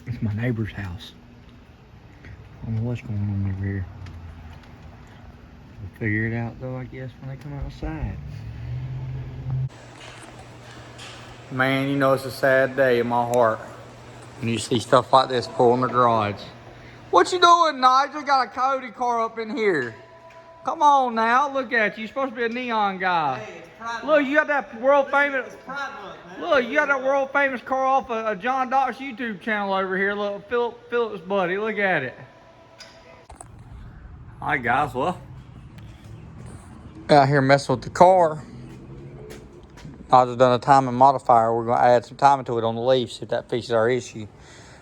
It's my neighbor's house. I don't know what's going on over here. We'll figure it out though, I guess, when they come outside. Man, you know it's a sad day in my heart when you see stuff like this pull in the garage. What you doing, Nigel? Got a Cody car up in here. Come on now, look at you. You're supposed to be a neon guy. Hey, it's Pride Look, you got that world famous. It's Pride Month, man. Look, you got that world famous car off of John Doc's YouTube channel over here. Look, Philip's buddy. Look at it. All right, guys. Well, out here messing with the car. I just done a timing modifier. We're gonna add some timing to it on the leaf, see if that fixes our issue.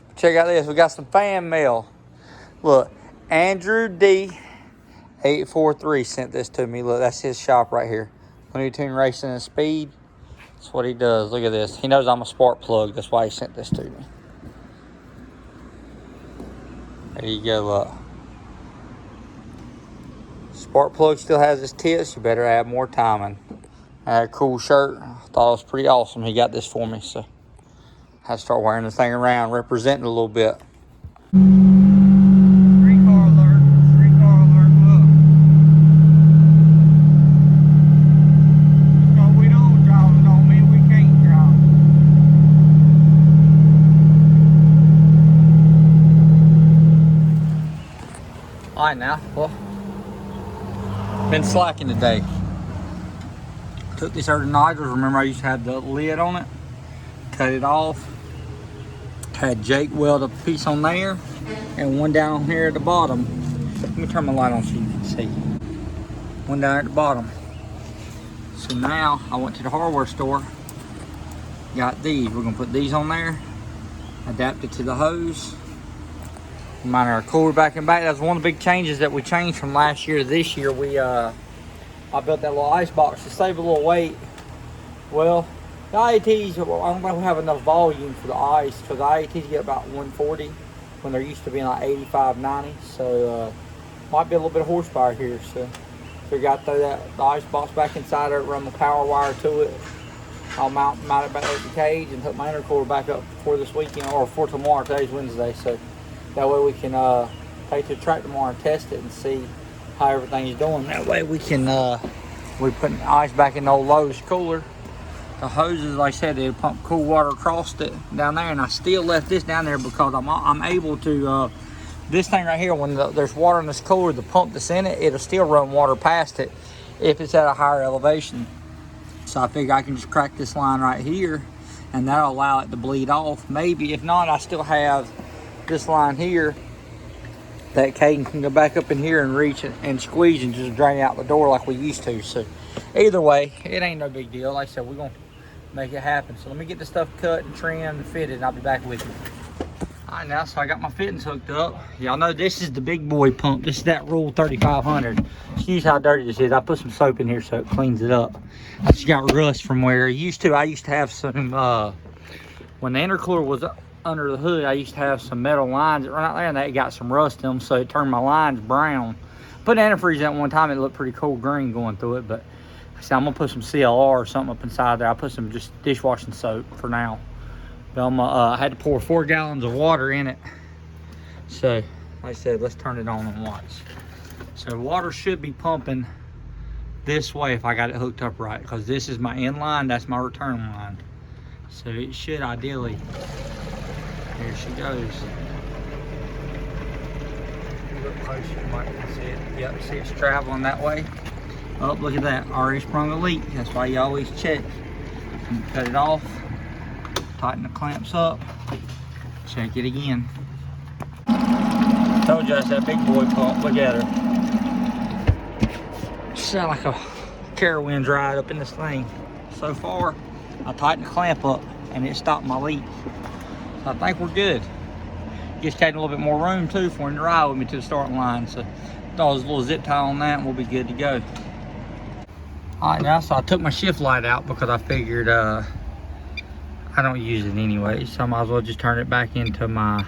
But check out this. We got some fan mail. Look, Andrew D843 sent this to me. Look, that's his shop right here. Looney Tune Racing and Speed. That's what he does. Look at this. He knows I'm a spark plug. That's why he sent this to me. There you go, look. Spark plug still has his tits. You better add more timing. I had a cool shirt. I thought it was pretty awesome. He got this for me, so I had to start wearing this thing around, representing a little bit. Three-car alert. Three-car alert. Look. No, we don't drive. It don't mean we can't drive. All right, now. Well, been slacking today. Took this over to Nigel's. Remember I used to have the lid on it. Cut it off. Had Jake weld a piece on there and one down here at the bottom. Let me turn my light on so you can see. One down at the bottom. So now I went to the hardware store. Got these. We're gonna put these on there. Adapt it to the hose. Mine are cooler back and back. That's one of the big changes that we changed from last year to this year. I built that little ice box to save a little weight. Well, the IATs, I don't know if we have enough volume for the ice, because the IATs get about 140 when they're used to being like 85, 90. So might be a little bit of horsepower here. So figure out throw the ice box back inside there, run the power wire to it. I'll mount it back at the cage and hook my intercooler back up for this weekend or for tomorrow. Today's Wednesday, so that way we can take it to the track tomorrow and test it and see how everything is doing. That way we can we put ice back in the old Lowe's cooler. The hoses, like I said, they pump cool water across it down there, and I still left this down there because I'm able to this thing right here, when there's water in this cooler, the pump that's in it, it'll still run water past it if it's at a higher elevation. So I figure I can just crack this line right here and that'll allow it to bleed off. Maybe if not, I still have this line here that Caden can go back up in here and reach it and squeeze and just drain out the door like we used to. So either way, it ain't no big deal. Like I said, we're gonna make it happen. So let me get the stuff cut and trimmed and fitted, and I'll be back with you. All right, now, so I got my fittings hooked up. Y'all know this is the big boy pump. This is that Rule 3500. Excuse how dirty this is. I put some soap in here so it cleans it up. I just got rust from where it used to. I used to have some, when the intercooler was under the hood, I used to have some metal lines that run out there, and they got some rust in them, so it turned my lines brown. Put antifreeze in one time, it looked pretty cool green going through it, but see, I'm gonna put some CLR or something up inside there. I put some just dishwashing soap for now. But I had to pour 4 gallons of water in it. So, like I said, let's turn it on and watch. So water should be pumping this way if I got it hooked up right, because this is my in line, that's my return line. So it should ideally, here she goes. Look closer, you might can see it. Yep, see it's traveling that way. Oh, look at that, already sprung a leak. That's why you always check. You cut it off, tighten the clamps up, check it again. Told you that's that big boy pump, look at her. Sound like a Carowinds ride up in this thing. So far, I tightened the clamp up and it stopped my leak. So I think we're good. Gives Caden a little bit more room too for him to ride with me to the starting line. So throw his little zip tie on that and we'll be good to go. All right, now, so I took my shift light out because I figured I don't use it anyway, so I might as well just turn it back into my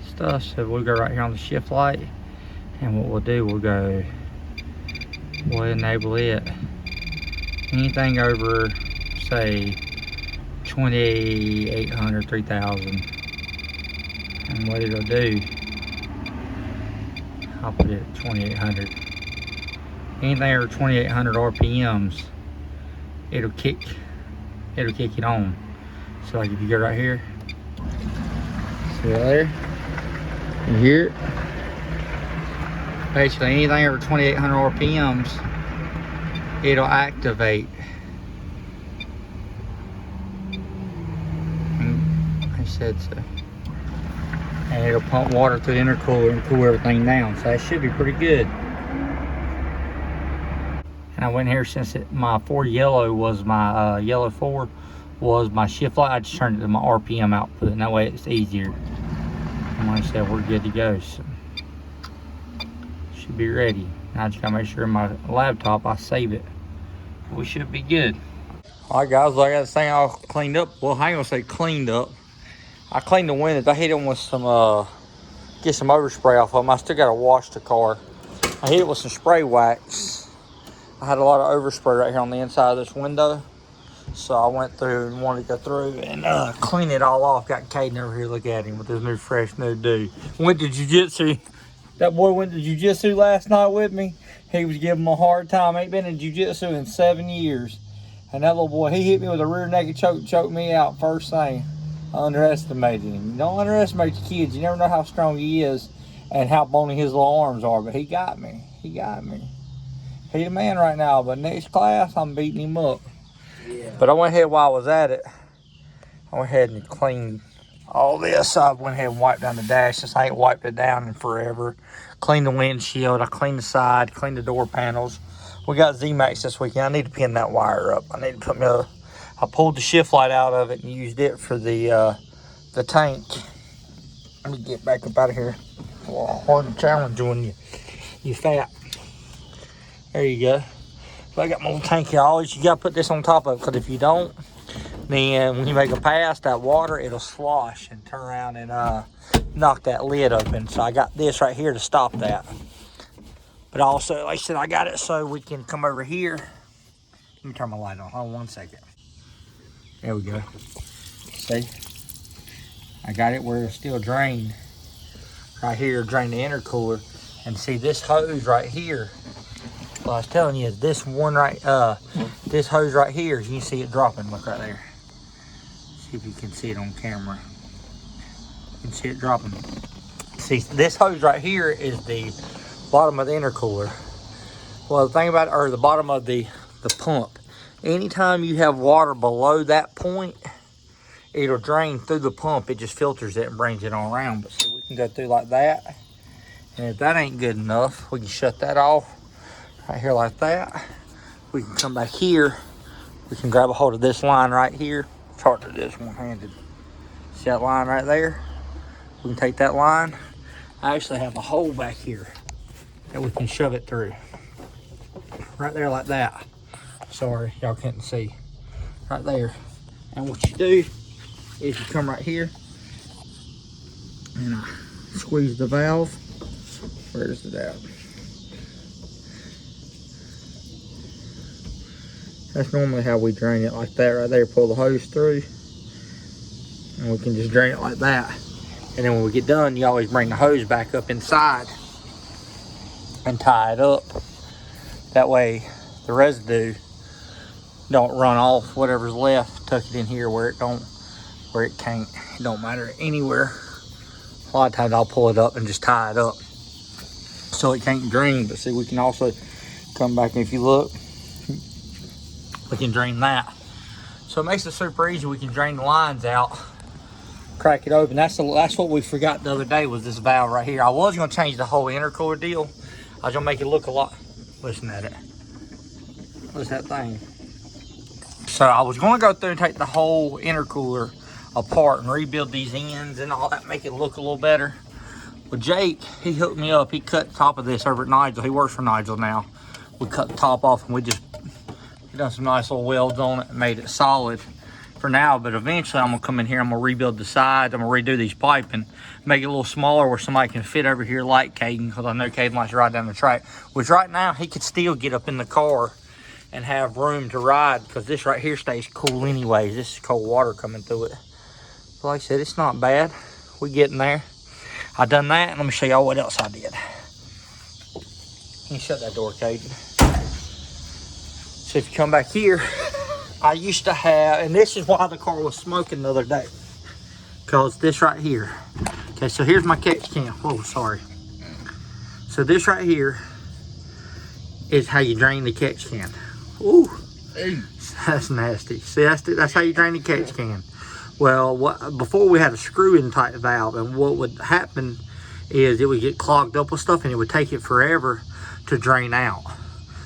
stuff. So we'll go right here on the shift light, and what we'll do, we'll enable it. Anything over, say, 2,800, 3,000, and what it'll do, I'll put it at 2,800. Anything over 2,800 RPMs, it'll kick it on. So like if you go right here, see right there, you hear it? Basically anything over 2,800 RPMs, it'll activate. And I said so. And it'll pump water through the intercooler and cool everything down. So that should be pretty good. And I went here since my 4 yellow was my yellow 4 was my shift light. I just turned it to my RPM output, and that way it's easier. And like I said, we're good to go. So should be ready. Now I just gotta make sure in my laptop I save it. We should be good. All right, guys. Well, I got this thing all cleaned up. Well, I ain't gonna say cleaned up. I cleaned the windows. I hit them with some get some overspray off of them. I still gotta wash the car. I hit it with some spray wax. I had a lot of overspray right here on the inside of this window. So I went through and wanted to go through and clean it all off. Got Caden over here, look at him with his new fresh new dude. Went to jiu-jitsu. That boy went to jiu-jitsu last night with me. He was giving him a hard time. Ain't been in jiu-jitsu in 7 years. And that little boy, he hit me with a rear naked choke, choked me out first thing. I underestimated him. You don't underestimate your kids. You never know how strong he is and how bony his little arms are. But he got me. He got me. He's the man right now, but next class, I'm beating him up. Yeah. But I went ahead while I was at it. I went ahead and cleaned all this. I went ahead and wiped down the dash since I ain't wiped it down in forever. Cleaned the windshield. I cleaned the side, cleaned the door panels. We got Z-Max this weekend. I need to pin that wire up. I need to put I pulled the shift light out of it and used it for the tank. Let me get back up out of here. Well, hard to challenge when you fat. There you go. So I got my little tank here. You gotta put this on top of it, because if you don't, then when you make a pass, that water, it'll slosh and turn around and knock that lid open. So I got this right here to stop that. But also, like I said, I got it so we can come over here. Let me turn my light on. Hold on 1 second. There we go. See? I got it where it'll still drain. Right here, drain the intercooler. And see this hose right here. Well, I was telling you, this one right, this hose right here, you can see it dropping. Look right there. See if you can see it on camera. You can see it dropping. See, this hose right here is the bottom of the intercooler. Well, the thing about it, or the bottom of the pump. Anytime you have water below that point, it'll drain through the pump. It just filters it and brings it on around. But see, we can go through like that. And if that ain't good enough, we can shut that off. Right here like that. We can come back here. We can grab a hold of this line right here. It's hard to do this one-handed. See that line right there? We can take that line. I actually have a hole back here that we can shove it through. Right there like that. Sorry, y'all couldn't see. Right there. And what you do is you come right here and I squeeze the valve. Where's it at? That's normally how we drain it, like that right there. Pull the hose through and we can just drain it like that. And then when we get done, you always bring the hose back up inside and tie it up. That way the residue don't run off. Whatever's left, tuck it in here where it can't. It don't matter anywhere. A lot of times I'll pull it up and just tie it up so it can't drain. But see, we can also come back and if you look, we can drain that. So it makes it super easy. We can drain the lines out, crack it open. That's what we forgot the other day was this valve right here. I was gonna change the whole intercooler deal. I was gonna make it look a lot, listen at it. What's that thing? So I was gonna go through and take the whole intercooler apart and rebuild these ends and all that, make it look a little better. Well, Jake, he hooked me up. He cut the top of this over at Nigel. He works for Nigel now. We cut the top off and we done some nice little welds on it and made it solid for now. But eventually I'm gonna come in here, I'm gonna rebuild the sides, I'm gonna redo these piping, make it a little smaller where somebody can fit over here like Caden, because I know Caden likes to ride down the track. Which right now he could still get up in the car and have room to ride, because this right here stays cool anyways. This is cold water coming through it. But like I said, it's not bad. We getting there. I done that, and let me show y'all what else I did. Can you shut that door, Caden? So if you come back here, I used to have, and this is why the car was smoking the other day, because this right here. Okay, so here's my catch can. Whoa, sorry. So this right here is how you drain the catch can. Ooh, that's nasty. See, that's how you drain the catch can. Well, before we had a screw-in type valve, and what would happen is it would get clogged up with stuff, and it would take it forever to drain out.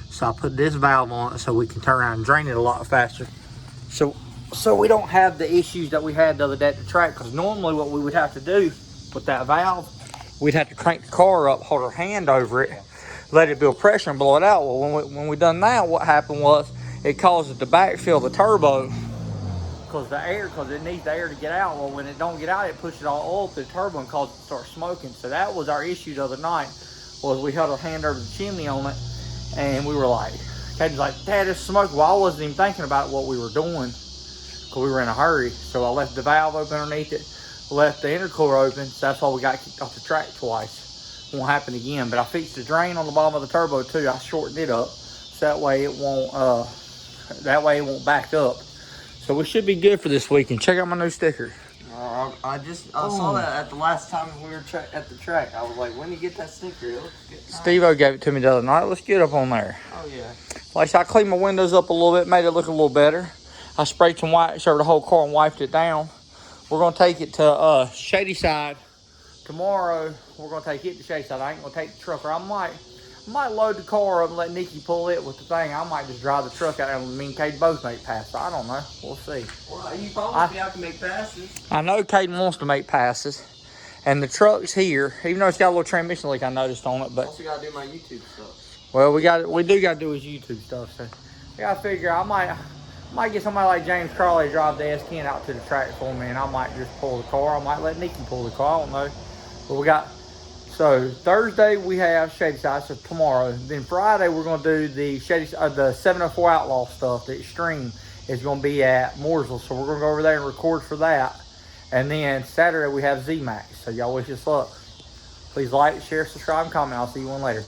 So I put this valve on it so we can turn around and drain it a lot faster. So we don't have the issues that we had the other day at the track, because normally what we would have to do with that valve, we'd have to crank the car up, hold our hand over it, let it build pressure and blow it out. Well, when we done that, what happened was it caused it to backfill the turbo, because it needs the air to get out. Well, when it don't get out, it pushes all oil through the turbo and causes it to start smoking. So that was our issue the other night, was we held our hand over the chimney on it, and we were like, Caden's like, Dad, it's smoking. Well, I wasn't even thinking about what we were doing, because we were in a hurry. So I left the valve open underneath it, left the intercooler open, so that's why we got kicked off the track twice. Won't happen again. But I fixed the drain on the bottom of the turbo too. I shortened it up, so that way it won't back up. So we should be good for this weekend. Check out my new sticker. I saw that at the last time we were at the track. I was like, when you get that sticker, it looks good. Steve-O gave it to me the other night. Let's get up on there. Oh, yeah. Like I said, I cleaned my windows up a little bit, made it look a little better. I sprayed some wax over the whole car and wiped it down. We're going to take it to Shady Side tomorrow. We're going to take it to Shady Side. I ain't going to take the truck, or I might load the car up and let Nikki pull it with the thing. I might just drive the truck out and me and Kate both make passes. I don't know. We'll see. Well, you promised me I can make passes. I know Caden wants to make passes. And the truck's here, even though it's got a little transmission leak I noticed on it. But also got to do my YouTube stuff. Well, we do got to do his YouTube stuff. So I got to figure I might get somebody like James Crawley to drive the S10 out to the track for me, and I might just pull the car. I might let Nikki pull the car. I don't know. But we got, so Thursday we have Shady Side, so tomorrow. Then Friday we're going to do the the 704 Outlaw stuff. The Extreme is going to be at Mooresville, so we're going to go over there and record for that. And then Saturday we have Z-Max. So y'all wish us luck. Please like, share, subscribe, and comment. I'll see you one later.